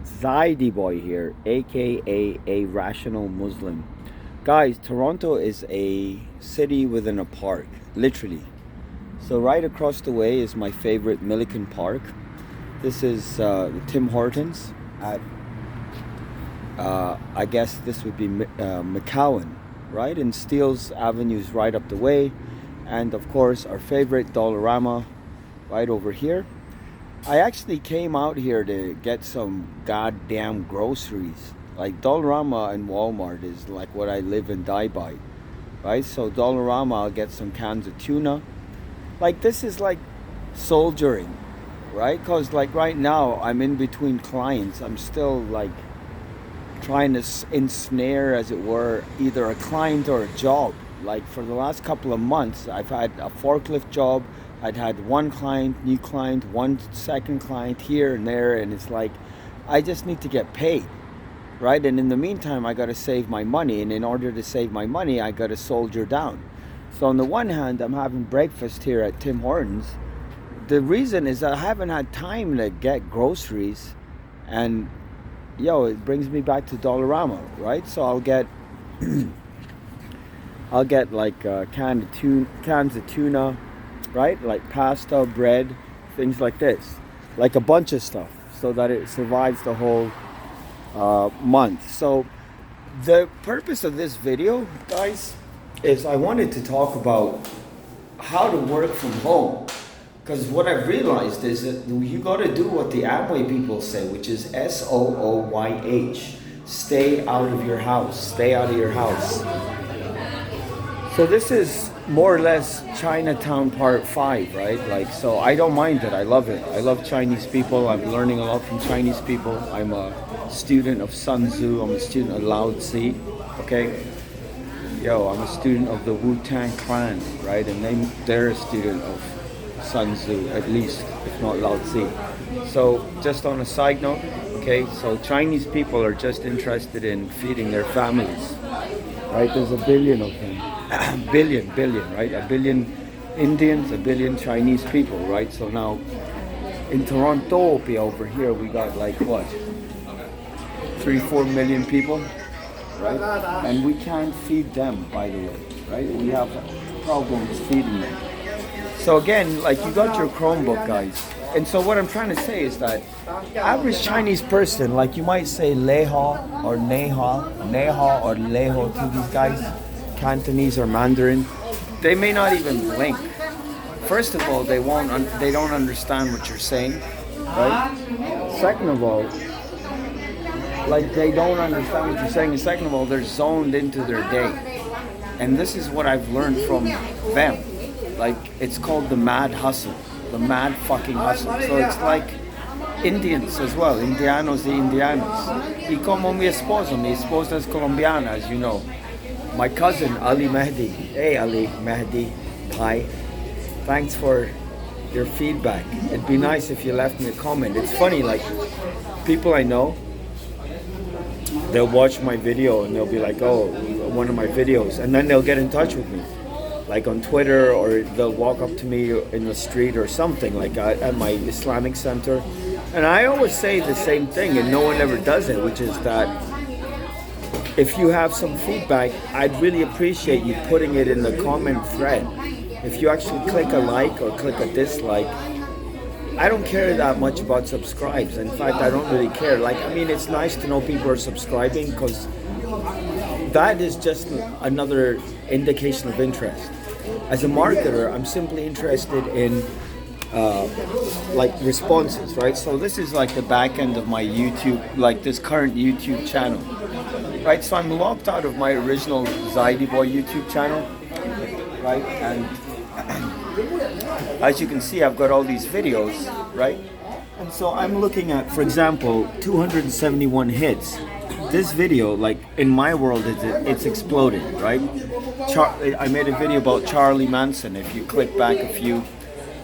Zaidi boy here, aka a rational Muslim. Guys, Toronto is a city within a park, literally. So right across the way is my favorite Milliken Park. This is Tim Hortons at, I guess this would be McCowan, right? And Steele's Avenue is right up the way. And of course, our favorite Dollarama right over here. I actually came out here to get some goddamn groceries. Like Dollarama and Walmart is like what I live and die by, right? So Dollarama, I'll get some cans of tuna. Like this is like soldiering, right? Because like right now I'm in between clients. I'm still like trying to ensnare, as it were, either a client or a job. Like for the last couple of months, I've had a forklift job. I'd had one client, new client, one second client here and there, and it's like I just need to get paid, right? And in the meantime, I got to save my money, and in order to save my money, I got to soldier down. So on the one hand, I'm having breakfast here at Tim Hortons. The reason is that I haven't had time to get groceries, and it brings me back to Dollarama, right? So I'll get like cans of tuna, right? Like pasta, bread, things like this, like a bunch of stuff, so that it survives the whole month. So the purpose of this video, guys, is I wanted to talk about how to work from home. Because what I've realized is that you got to do what the Amway people say, which is SOOYH. Stay out of your house. Stay out of your house. So this is more or less Chinatown Part 5, right? Like, so I don't mind it. I love it. I love Chinese people. I'm learning a lot from Chinese people. I'm a student of Sun Tzu. I'm a student of Lao Tzu, okay? I'm a student of the Wu-Tang Clan, right? And they're a student of Sun Tzu, at least, if not Lao Tzu. So just on a side note, okay, so Chinese people are just interested in feeding their families, right? There's a billion of them. billion, right? A billion Indians, a billion Chinese people, right? So now in Toronto over here, we got like what? 3-4 million people, right? And we can't feed them, by the way, right? We have problems feeding them. So again, like you got your Chromebook, guys. And so what I'm trying to say is that average Chinese person, like you might say Leha or Neha or Leho to these guys, Cantonese or Mandarin, they may not even blink. First of all, they don't understand what you're saying, right? Second of all, like they don't understand what you're saying, and second of all, they're zoned into their day. And this is what I've learned from them. Like it's called the mad hustle, the mad fucking hustle. So it's like Indians as well, Indianos y Indianas. Y como mi esposa es colombiana, as you know. My cousin Ali Mehdi. Hey Ali Mehdi, hi. Thanks for your feedback. It'd be nice if you left me a comment. It's funny, like people I know, they'll watch my video and they'll be like, oh, one of my videos, and then they'll get in touch with me, like on Twitter, or they'll walk up to me in the street or something, like at my Islamic center. And I always say the same thing, and no one ever does it, which is that if you have some feedback, I'd really appreciate you putting it in the comment thread. If you actually click a like or click a dislike, I don't care that much about subscribes. In fact, I don't really care. Like, I mean, it's nice to know people are subscribing because that is just another indication of interest. As a marketer, I'm simply interested in like responses, right? So this is like the back end of my YouTube, like this current YouTube channel, right? So I'm locked out of my original Zaidi Boy YouTube channel, right? And as you can see, I've got all these videos, right? And so I'm looking at, for example, 271 hits. This video, like in my world, it's exploded, right? I made a video about Charlie Manson. If you click back a few,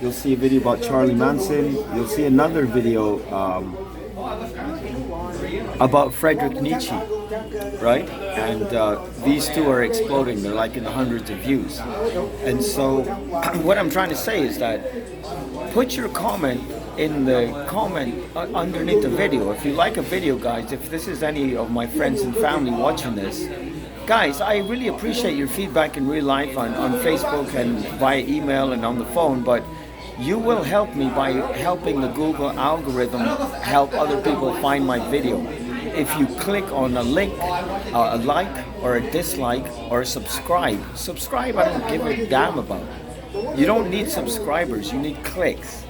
you'll see a video about Charlie Manson. You'll see another video about Friedrich Nietzsche, right? And these two are exploding. They're like in the hundreds of views. And so what I'm trying to say is that put your comment in the comment underneath the video. If you like a video, guys, if this is any of my friends and family watching this, guys, I really appreciate your feedback in real life on Facebook and via email and on the phone, but you will help me by helping the Google algorithm help other people find my video. If you click on a link, a like or a dislike or a subscribe I don't give a damn about. You don't need subscribers, you need clicks.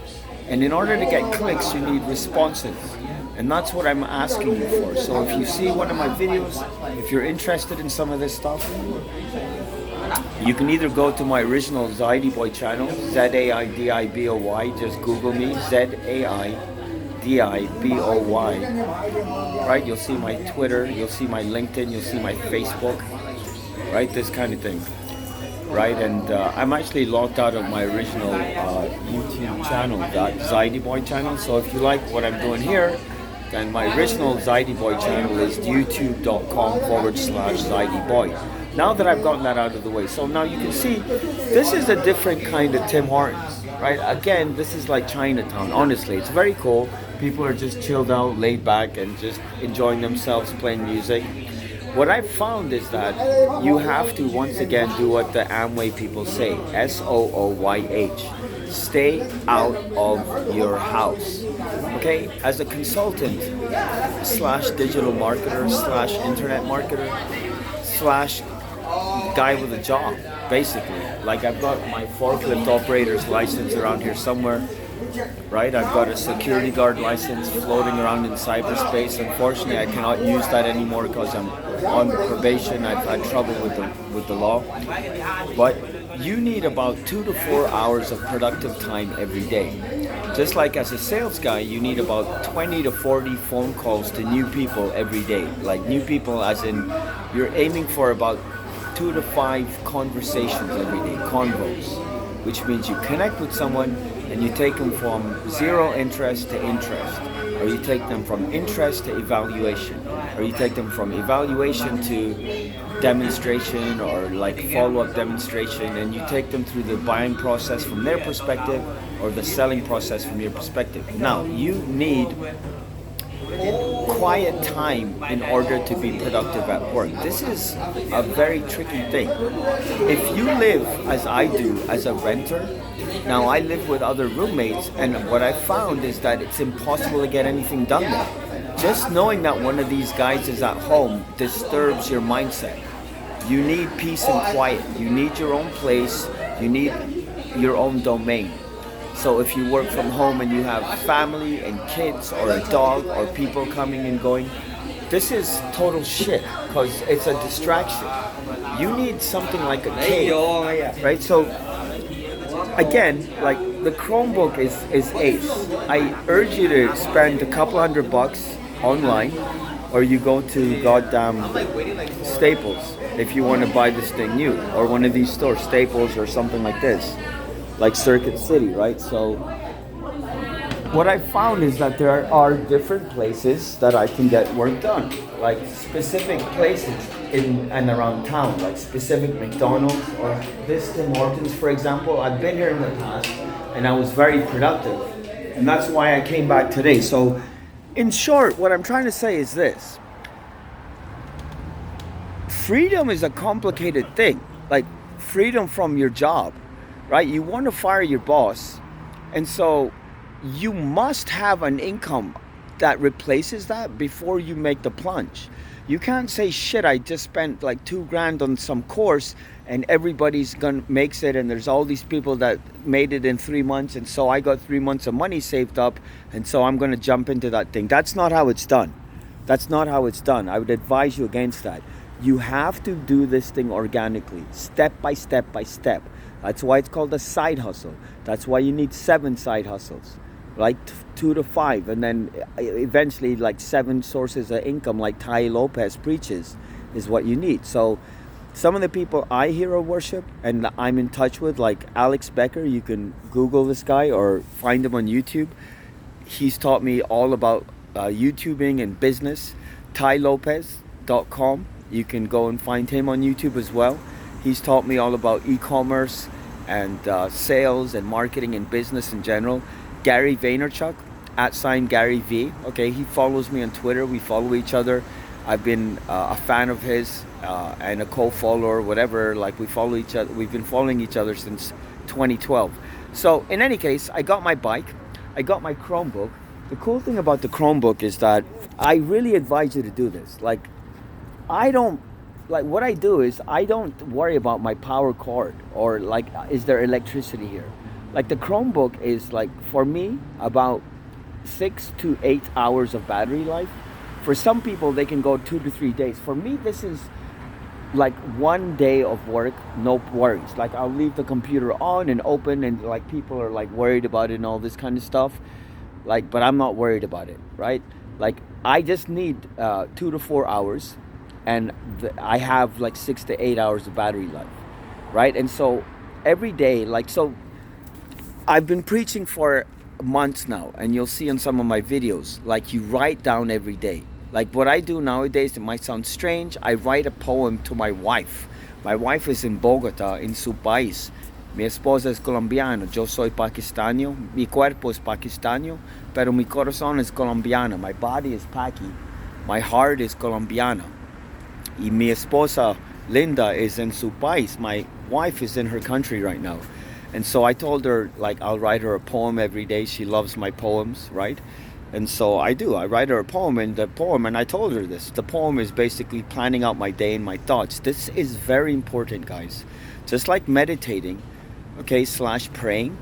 And in order to get clicks, you need responses. And that's what I'm asking you for. So if you see one of my videos, if you're interested in some of this stuff, you can either go to my original Zaidiboy channel, Zaidiboy, just Google me, Zaidiboy, right? You'll see my Twitter, you'll see my LinkedIn, you'll see my Facebook, right? This kind of thing, right? And I'm actually logged out of my original YouTube channel, that Zaidiboy channel. So if you like what I'm doing here, then my original Zaidiboy channel is youtube.com/Zaidiboy. Now that I've gotten that out of the way, so now you can see this is a different kind of Tim Hortons, right? Again, this is like Chinatown. Honestly, it's very cool. People are just chilled out, laid back, and just enjoying themselves, playing music. What I've found is that you have to once again do what the Amway people say, SOOYH. Stay out of your house. Okay? As a consultant / digital marketer / internet marketer / guy with a job, basically. Like, I've got my forklift operator's license around here somewhere, right? I've got a security guard license floating around in cyberspace. Unfortunately, I cannot use that anymore because I'm on probation. I've had trouble with the law. But you need about 2 to 4 hours of productive time every day. Just like as a sales guy, you need about 20 to 40 phone calls to new people every day. Like new people as in you're aiming for about 2 to 5 conversations every day, convos, which means you connect with someone and you take them from zero interest to interest, or you take them from interest to evaluation, or you take them from evaluation to demonstration or like follow-up demonstration, and you take them through the buying process from their perspective or the selling process from your perspective. Now, you need quiet time in order to be productive at work. This is a very tricky thing. If you live as I do as a renter, now I live with other roommates, and what I found is that it's impossible to get anything done there. Just knowing that one of these guys is at home disturbs your mindset. You need peace and quiet. You need your own place. You need your own domain. So if you work from home and you have family and kids or a dog or people coming and going, this is total shit because it's a distraction. You need something like a cave, right? So again, like the Chromebook is ace. I urge you to spend a couple $100 online, or you go to goddamn Staples if you want to buy this thing new, or one of these stores, Staples or something like this, like Circuit City, right? So what I found is that there are different places that I can get work done, like specific places in and around town, like specific McDonald's or this Tim Hortons, for example. I've been here in the past and I was very productive, and that's why I came back today. So in short, what I'm trying to say is this: freedom is a complicated thing, like freedom from your job, right? You want to fire your boss, and so you must have an income that replaces that before you make the plunge. You can't say, shit, I just spent like $2,000 on some course and everybody's makes it, and there's all these people that made it in 3 months, and so I got 3 months of money saved up, and so I'm gonna jump into that thing. That's not how it's done. That's not how it's done. I would advise you against that. You have to do this thing organically, step by step by step. That's why it's called a side hustle. That's why you need 7 side hustles, like 2 to 5, and then eventually like 7 sources of income, like Tai Lopez preaches, is what you need. So some of the people I hero worship and I'm in touch with, like Alex Becker, you can Google this guy or find him on YouTube. He's taught me all about YouTubing and business. TaiLopez.com. You can go and find him on YouTube as well. He's taught me all about e-commerce and sales and marketing and business in general. Gary Vaynerchuk, @Gary V. Okay, he follows me on Twitter. We follow each other. I've been a fan of his and a co-follower, whatever. Like we follow each other. We've been following each other since 2012. So in any case, I got my bike. I got my Chromebook. The cool thing about the Chromebook is that I really advise you to do this. Like what I do is I don't worry about my power cord or like, is there electricity here? Like the Chromebook is like, for me, about 6 to 8 hours of battery life. For some people, they can go 2 to 3 days. For me, this is like 1 day of work, no worries. Like I'll leave the computer on and open and like people are like worried about it and all this kind of stuff. Like, but I'm not worried about it, right? Like I just need 2 to 4 hours and I have like 6 to 8 hours of battery life, right? And so every day, like, so I've been preaching for months now, and you'll see in some of my videos, like you write down every day. Like what I do nowadays, it might sound strange, I write a poem to my wife. My wife is in Bogota, in su país. Mi esposa es colombiana, yo soy pakistaño, mi cuerpo es pakistaño, pero mi corazón es colombiano. My body is Paki, my heart is colombiana. Y mi esposa Linda is in su país, my wife is in her country right now. And so I told her, like, I'll write her a poem every day. She loves my poems, right? And so I do. I write her a poem, and I told her this. The poem is basically planning out my day and my thoughts. This is very important, guys. Just like meditating, okay, / praying,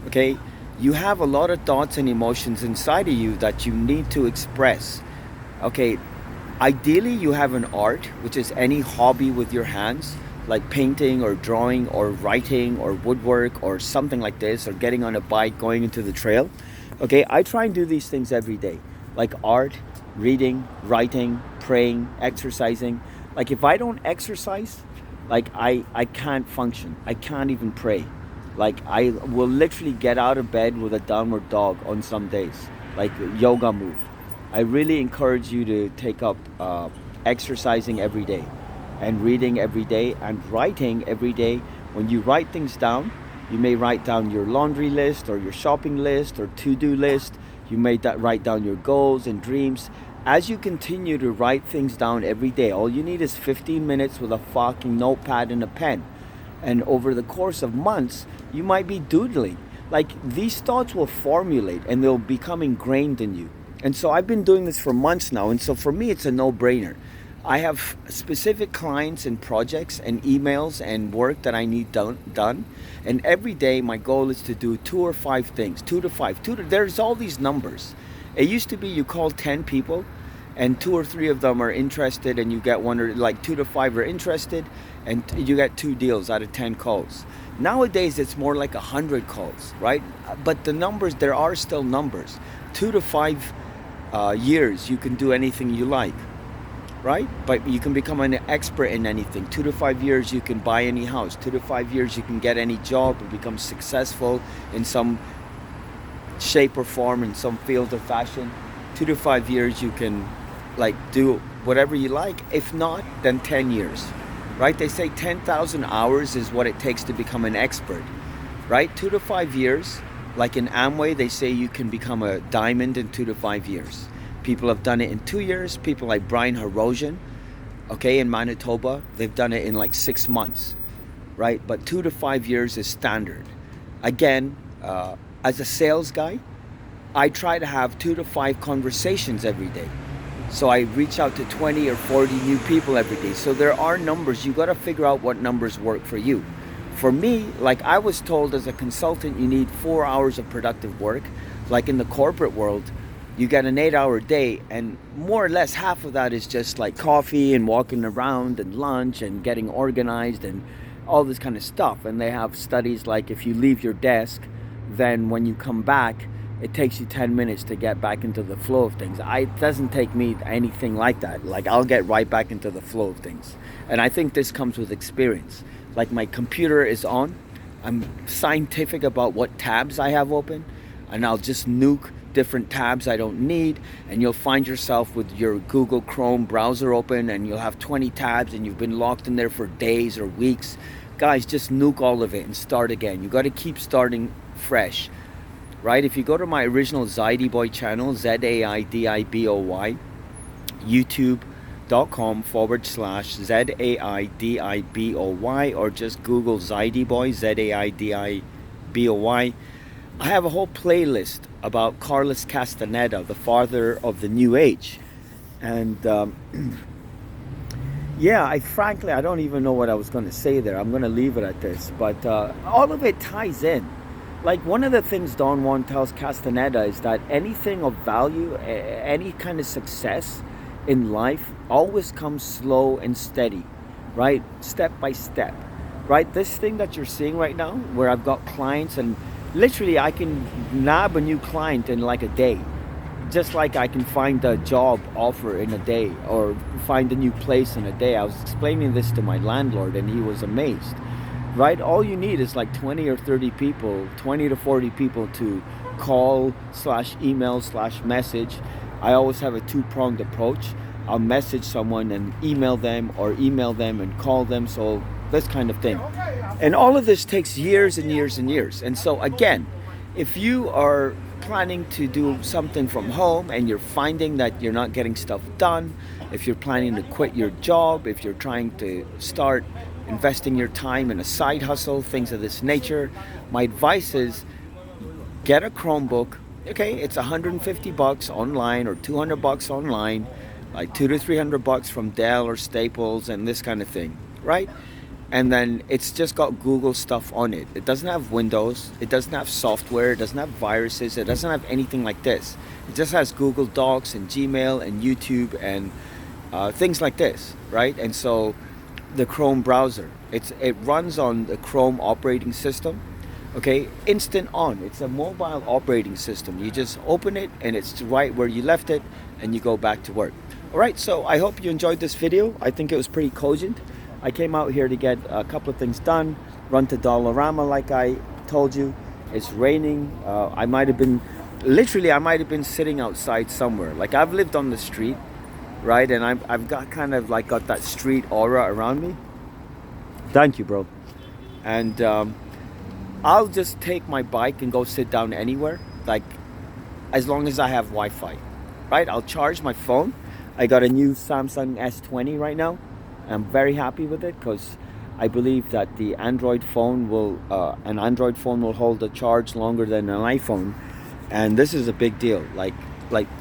okay? You have a lot of thoughts and emotions inside of you that you need to express, okay? Ideally, you have an art, which is any hobby with your hands, like painting or drawing or writing or woodwork or something like this, or getting on a bike, going into the trail. Okay, I try and do these things every day, like art, reading, writing, praying, exercising. Like if I don't exercise, like I can't function. I can't even pray. Like I will literally get out of bed with a downward dog on some days, like yoga move. I really encourage you to take up exercising every day, and reading every day, and writing every day. When you write things down, you may write down your laundry list or your shopping list or to-do list. You may write down your goals and dreams. As you continue to write things down every day, all you need is 15 minutes with a fucking notepad and a pen. And over the course of months, you might be doodling. Like these thoughts will formulate and they'll become ingrained in you. And so I've been doing this for months now. And so for me, it's a no-brainer. I have specific clients and projects and emails and work that I need done. And every day my goal is to do 2 or 5 things, 2 to 5. There's all these numbers. It used to be you call 10 people and 2 or 3 of them are interested, and you get 1 or like 2 to 5 are interested, and you get 2 deals out of 10 calls. Nowadays it's more like 100 calls, right? But the numbers, there are still numbers. 2 to 5 years you can do anything you like, right? But you can become an expert in anything. 2 to 5 years you can buy any house. 2 to 5 years you can get any job and become successful in some shape or form, in some field of fashion. 2 to 5 years you can like do whatever you like. If not, then 10 years, right? They say 10,000 hours is what it takes to become an expert, right? 2 to 5 years. Like in Amway, they say you can become a diamond in 2 to 5 years. People have done it in 2 years. People like Brian Harosian, okay, in Manitoba, they've done it in like 6 months, right? But 2 to 5 years is standard. Again, as a sales guy, I try to have 2 to 5 conversations every day. So I reach out to 20 or 40 new people every day. So there are numbers. You got to figure out what numbers work for you. For me, like I was told as a consultant, you need 4 hours of productive work. Like in the corporate world, you get an 8-hour day, and more or less half of that is just like coffee and walking around and lunch and getting organized and all this kind of stuff. And they have studies like if you leave your desk, then when you come back, it takes you 10 minutes to get back into the flow of things. It doesn't take me anything like that. Like I'll get right back into the flow of things. And I think this comes with experience. Like my computer is on, I'm scientific about what tabs I have open, and I'll just nuke different tabs I don't need, and you'll find yourself with your Google Chrome browser open, and you'll have 20 tabs, and you've been locked in there for days or weeks. Guys, just nuke all of it and start again. You got to keep starting fresh. right? If you go to my original Zaidiboy channel, ZAIDIBOY, youtube.com/ZAIDIBOY, or just Google Zaidiboy, ZAIDIBOY. I have a whole playlist about Carlos Castaneda, the father of the New Age. And yeah, frankly, I don't even know what I was going to say there. I'm going to leave it at this. But all of it ties in. Like, one of the things Don Juan tells Castaneda is that anything of value, any kind of success in life always comes slow and steady, right? Step by step, right? This thing that you're seeing right now, where I've got clients, and literally I can nab a new client in like a day. Just like I can find a job offer in a day, or find a new place in a day. I was explaining this to my landlord and he was amazed, right? All you need is like 20 or 30 people, 20 to 40 people to call / email / message. I always have a two-pronged approach. I'll message someone and email them, or email them and call them. So this kind of thing. And all of this takes years and years and years. And so again, if you are planning to do something from home and you're finding that you're not getting stuff done, if you're planning to quit your job, if you're trying to start investing your time in a side hustle, things of this nature, my advice is get a Chromebook. Okay, it's $150 online, or $200 online, like $200 to $300 from Dell or Staples and this kind of thing, right? And then it's just got Google stuff on it. It doesn't have Windows, it doesn't have software, it doesn't have viruses, it doesn't have anything like this. It just has Google Docs and Gmail and YouTube and things like this, right? And so the Chrome browser, it runs on the Chrome operating system. Okay, instant on. It's a mobile operating system. You just open it and it's right where you left it, and you go back to work. All right, so I hope you enjoyed this video. I think it was pretty cogent. I came out here to get a couple of things done, run to Dollarama like I told you. It's raining. I might have been sitting outside somewhere. Like, I've lived on the street, right? And I've got kind of like got that street aura around me. Thank you, bro. And I'll just take my bike and go sit down anywhere, like, as long as I have Wi-Fi, right? I'll charge my phone. I got a new Samsung S20 right now. I'm very happy with it because I believe that the Android phone will hold the charge longer than an iPhone, and this is a big deal. Like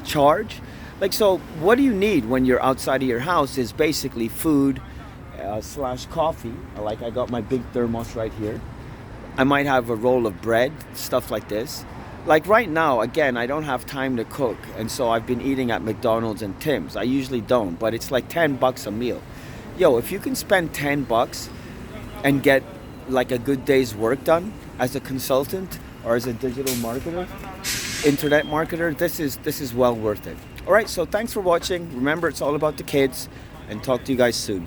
charge, like, so what do you need when you're outside of your house is basically food / coffee. Like, I got my big thermos right here. I might have a roll of bread, stuff like this. Like right now, again, I don't have time to cook, and so I've been eating at McDonald's and Tim's. I usually don't, but it's like $10 a meal. Yo, if you can spend $10 and get like a good day's work done as a consultant or as a digital marketer, internet marketer, this is well worth it. All right, so thanks for watching. Remember, it's all about the kids, and talk to you guys soon.